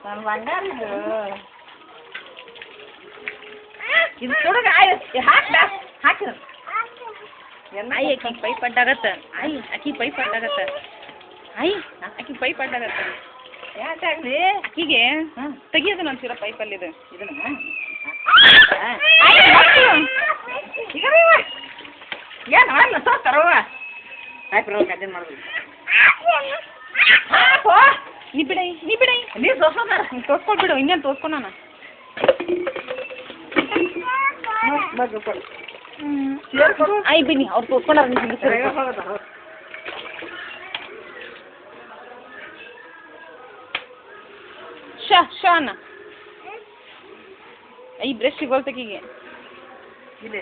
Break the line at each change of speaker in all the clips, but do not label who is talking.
ನನ್ನ ಬಂಗಾರ ಇದು ತೊಡಗ ಹಾಕಿ
ಆಯ್ ಆಕಿ ಪೈ ಪಡ್ಡಾಗತ್ತ ಆಕಿ ಪೈ ಪಡ್ಡಾಗತ್ತ ಆಕಿ ಪೈ ಪಡ್ಡಾಗತ್ತ
ಯಾಕಾಗ್ಲಿ
ಆಕಿಗೆ ತೆಗಿಯೋದು ಒಂಚೂರ ಪೈಪಲ್ಲಿದು
ಇದನ್ನ ಏನು ಮಾಡಲ್ಲ ಸೋತಾರವ್ವ ಆಯ್ತು ರೋಗ ಅದೇನು ಮಾಡ್ಬೇಕು
ನೀ ಬಿಡೈ
ನೀರು ಸೋಸೋದಾರ
ತೋರ್ಸ್ಕೊಳ್ಬಿಡು ಇನ್ನೇನು ತೋರ್ಸ್ಕೊಳಣ ಆಯ್ ಬನ್ನಿ ಅವ್ರು ತೋರ್ಸ್ಕೊಂಡಾರ ಶಾನ ಈ ಬ್ರಷ್ ಸಿಗೋಲ್ತಕಿಗೆ
ಇದೆ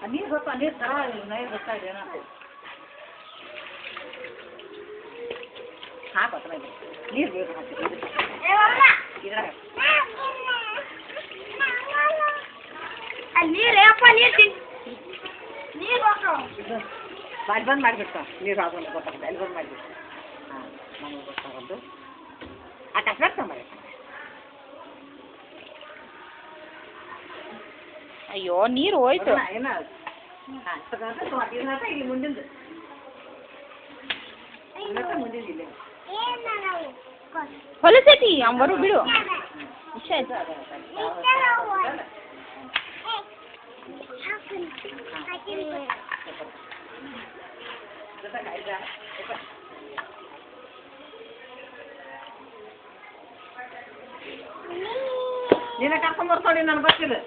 ನೀರು ಸ್ವಲ್ಪ ನೀರು ತರ ನೀರು ಗೊತ್ತಾಗಿದೆ ಹಾಕತ್ತ ನೀರು ಬೇಕು ಬಾರಿ ಬಂದ್ ಮಾಡಿಬಿಡ್ತಾವ ನೀರು ಹಾಕೊಂಡು ಗೊತ್ತಾಗುತ್ತೆ ಅಲ್ಲಿ ಬಂದ್ ಮಾಡಿಬಿಡ್ತು ಹಾಂ ನಮಗೆ ಗೊತ್ತಾಗೋದು ಆ ಕಷ್ಟ ಮಾಡಿ
ಅಯ್ಯೋ ನೀರು ಹೋಯ್ತು
ಏನ ಇಲ್ಲಿ ಮುಂದಿಂದು ಮುಂದಿನ
ಹೊಲಸೈತಿ ಅಂಬರು ಬಿಡು ಇಷ್ಟ ಆಯ್ತು
ನೀನ ಕರ್ಕೊಂಡ್ಬರ್ತಾಳಿ ನಾನು ಬರ್ತಿಲ್ಲ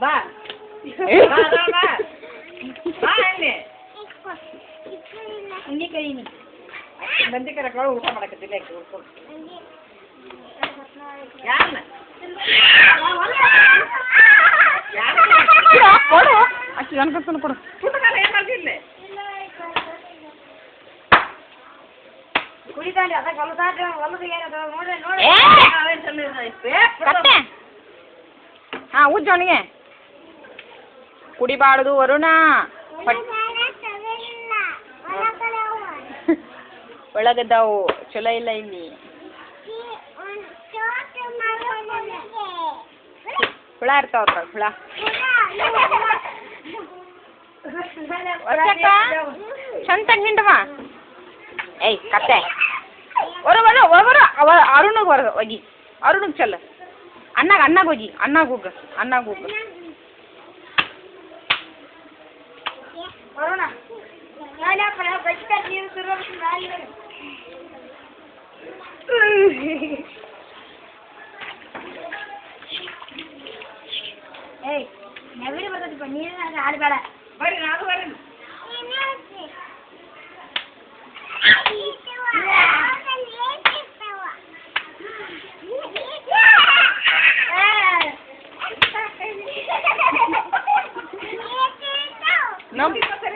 ಬಾ
ಹಂಗೆ ಕರೀನಿ
ಬಂದಿಕರ ಕಳು ಊಟ ಮಾಡಕತ್ತಿಲ್ಲ ಯಾರನ್ನ
ಕೊಡು ಅಕ್ಕಿ ಅನ್ಕೊಂತಾನೆ ಕೊಡು
ಊಟಕಾಲ ಏನು ಮಾಡ್ತಿಲ್ಲ ಕುಡಿತಾಂಡಿ ಅದ ಹೊಲದಾಟ ಹೊಲದ ಏನದ ನೋಡ್ರಿ
ಕತ್ತೆ ಹಾಂ ಉಜ್ಜು ಅವನಿಗೆ ಕುಡಿಬಾರ್ದು ವರುಣ ಒಳಗದಾವು ಚಲೋ ಇಲ್ಲ ಇಲ್ಲಿ ಹುಳ ಇರ್ತಾವ ಹುಳ ಚಂತಾಗ ಹಿಂಡವ ಏಯ್ ಕತ್ತೆ ಒಬ್ಬರು ಅರುಣಿಗೆ ಹೊರಗೆ ಹೋಗಿ ಅರುಣಿಗೆ ಚಲ್ಲ ಅನ್ನಾಗ ಹೋಗಿ ಅನ್ನಾಗ ಹೋಗು
ಏಯ್ ನೆಗಡಿ ಬರ್ತದಪ್ಪ ನೀರಿನಾಗ ಆಡಬೇಡ
ಬರ್ರಿ ನಾನು ಬರ್ರಿ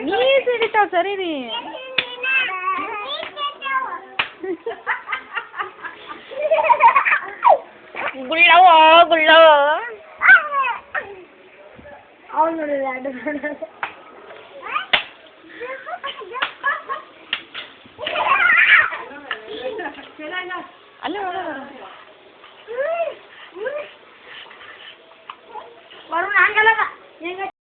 ನೀರು ಹಿಡಿತಾವ ಸರಿ ರೀ ಗುಳ್ಳವ
ಅವ್ನು ನೋಡಿದ್ರೆ
ಅಲ್ಲೇ
ವರುಣ ಹಂಗಲ್ಲ ಹೆಂಗ